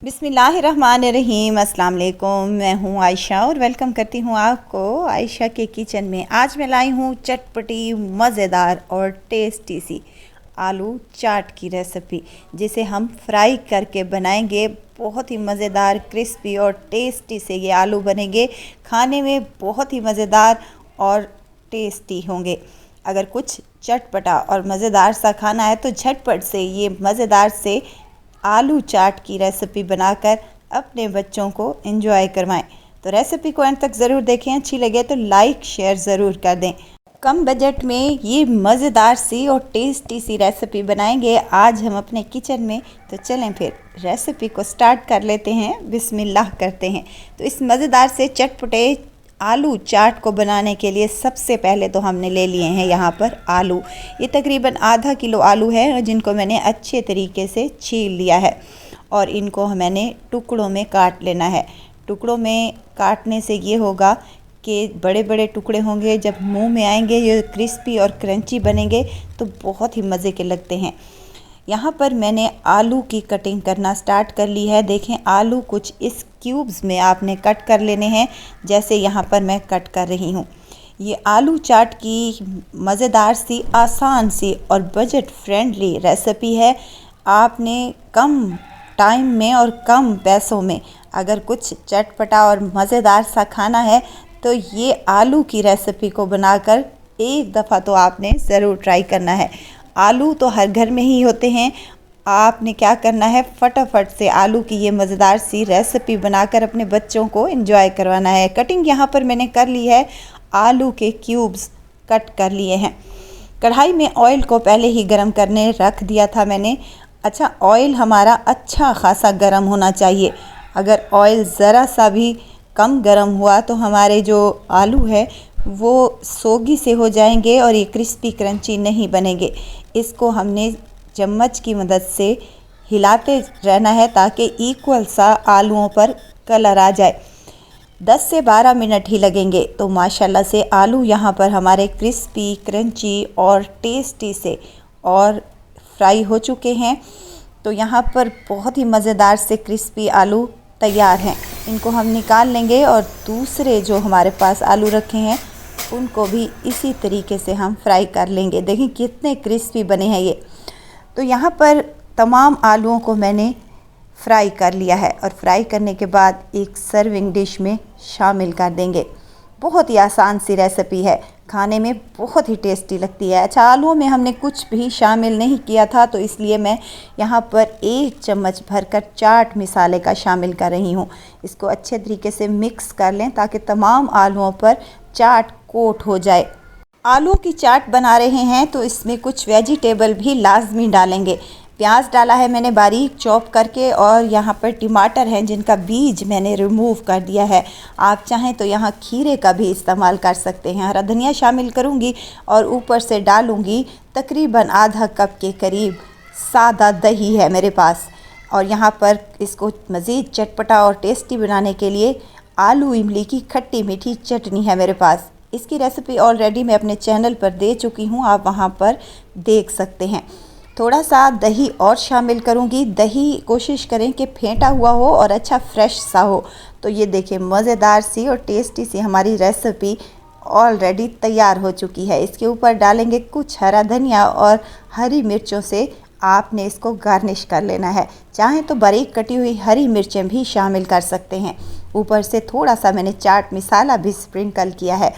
बिस्मिल्लाहिर्रहमानिर्रहीम। अस्सलाम वालेकुम। मैं हूँ आयशा और वेलकम करती हूँ आपको आयशा के किचन में। आज मैं लाई हूँ चटपटी मज़ेदार और टेस्टी सी आलू चाट की रेसिपी, जिसे हम फ्राई करके बनाएंगे। बहुत ही मज़ेदार, क्रिस्पी और टेस्टी से ये आलू बनेंगे। खाने में बहुत ही मज़ेदार और टेस्टी होंगे। अगर कुछ चटपटा और मज़ेदार सा खाना है तो झटपट से ये मज़ेदार से आलू चाट की रेसिपी बनाकर अपने बच्चों को एंजॉय करवाएं। तो रेसिपी को अंत तक ज़रूर देखें। अच्छी लगे तो लाइक शेयर ज़रूर कर दें। कम बजट में ये मज़ेदार सी और टेस्टी सी रेसिपी बनाएंगे आज हम अपने किचन में। तो चलें फिर रेसिपी को स्टार्ट कर लेते हैं। बिस्मिल्लाह करते हैं। तो इस मज़ेदार से चटपटे आलू चाट को बनाने के लिए सबसे पहले तो हमने ले लिए हैं यहाँ पर आलू। ये तकरीबन आधा किलो आलू है, जिनको मैंने अच्छे तरीके से छील लिया है और इनको मैंने टुकड़ों में काट लेना है। टुकड़ों में काटने से ये होगा कि बड़े बड़े टुकड़े होंगे, जब मुंह में आएंगे ये क्रिस्पी और क्रंची बनेंगे तो बहुत ही मज़े के लगते हैं। यहाँ पर मैंने आलू की कटिंग करना स्टार्ट कर ली है। देखें, आलू कुछ इस क्यूब्स में आपने कट कर लेने हैं, जैसे यहाँ पर मैं कट कर रही हूँ। ये आलू चाट की मज़ेदार सी, आसान सी और बजट फ्रेंडली रेसिपी है। आपने कम टाइम में और कम पैसों में अगर कुछ चटपटा और मज़ेदार सा खाना है तो ये आलू की रेसिपी को बनाकर एक दफ़ा तो आपने ज़रूर ट्राई करना है। आलू तो हर घर में ही होते हैं। आपने क्या करना है, फटाफट से आलू की ये मज़ेदार सी रेसिपी बनाकर अपने बच्चों को एंजॉय करवाना है। कटिंग यहाँ पर मैंने कर ली है। आलू के क्यूब्स कट कर लिए हैं। कढ़ाई में ऑयल को पहले ही गरम करने रख दिया था मैंने। अच्छा, ऑयल हमारा अच्छा खासा गरम होना चाहिए। अगर ऑयल ज़रा सा भी कम गरम हुआ तो हमारे जो आलू है वो सोगी से हो जाएंगे और ये क्रिस्पी क्रंची नहीं बनेंगे। इसको हमने चम्मच की मदद से हिलाते रहना है ताकि इक्वल सा आलूओं पर कलर आ जाए। 10 से 12 मिनट ही लगेंगे तो माशाल्लाह से आलू यहाँ पर हमारे क्रिस्पी, क्रंची और टेस्टी से और फ्राई हो चुके हैं। तो यहाँ पर बहुत ही मज़ेदार से क्रिस्पी आलू तैयार हैं। इनको हम निकाल लेंगे और दूसरे जो हमारे पास आलू रखे हैं उनको भी इसी तरीके से हम फ्राई कर लेंगे। देखें कितने क्रिस्पी बने हैं ये। तो यहाँ पर तमाम आलूओं को मैंने फ्राई कर लिया है और फ्राई करने के बाद एक सर्विंग डिश में शामिल कर देंगे। बहुत ही आसान सी रेसिपी है, खाने में बहुत ही टेस्टी लगती है। अच्छा, आलूओं में हमने कुछ भी शामिल नहीं किया था तो इसलिए मैं यहाँ पर 1 चम्मच भरकर चाट मसाले का शामिल कर रही हूँ। इसको अच्छे तरीके से मिक्स कर लें ताकि तमाम आलूओं पर चाट कोट हो जाए। आलू की चाट बना रहे हैं तो इसमें कुछ वेजिटेबल भी लाजमी डालेंगे। प्याज डाला है मैंने बारीक चॉप करके और यहाँ पर टमाटर हैं जिनका बीज मैंने रिमूव कर दिया है। आप चाहें तो यहाँ खीरे का भी इस्तेमाल कर सकते हैं। हरा धनिया शामिल करूँगी और ऊपर से डालूँगी तकरीबन आधा कप के करीब सादा दही है मेरे पास। और यहाँ पर इसको मज़ीद चटपटा और टेस्टी बनाने के लिए आलू इमली की खट्टी मीठी चटनी है मेरे पास। इसकी रेसिपी ऑलरेडी मैं अपने चैनल पर दे चुकी हूँ, आप वहाँ पर देख सकते हैं। थोड़ा सा दही और शामिल करूँगी। दही कोशिश करें कि फेंटा हुआ हो और अच्छा फ्रेश सा हो। तो ये देखिए मज़ेदार सी और टेस्टी सी हमारी रेसिपी ऑलरेडी तैयार हो चुकी है। इसके ऊपर डालेंगे कुछ हरा धनिया और हरी मिर्चों से आपने इसको गार्निश कर लेना है। चाहें तो बारीक कटी हुई हरी मिर्चें भी शामिल कर सकते हैं। ऊपर से थोड़ा सा मैंने चाट मसाला भी स्प्रिंकल किया है।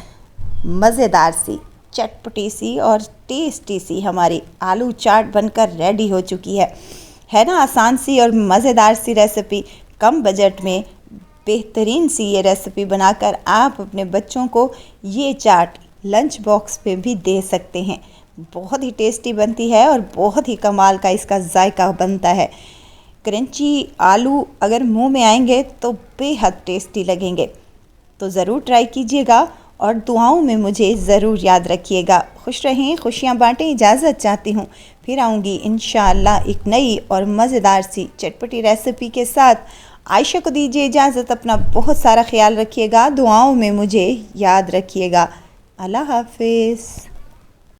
मज़ेदार सी, चटपटी सी और टेस्टी सी हमारी आलू चाट बनकर रेडी हो चुकी है ना। आसान सी और मज़ेदार सी रेसिपी, कम बजट में बेहतरीन सी ये रेसिपी बनाकर आप अपने बच्चों को ये चाट लंच बॉक्स पे भी दे सकते हैं। बहुत ही टेस्टी बनती है और बहुत ही कमाल का इसका जायका बनता है। क्रंची आलू अगर मुंह में आएंगे तो बेहद टेस्टी लगेंगे। तो ज़रूर ट्राई कीजिएगा और दुआओं में मुझे ज़रूर याद रखिएगा। खुश रहें, खुशियाँ बाँटें। इजाज़त चाहती हूँ, फिर आऊँगी इंशाअल्लाह एक नई और मज़ेदार सी चटपटी रेसिपी के साथ। आयशा को दीजिए इजाज़त। अपना बहुत सारा ख्याल रखिएगा, दुआओं में मुझे याद रखिएगा। अल्लाह हाफ़िज़।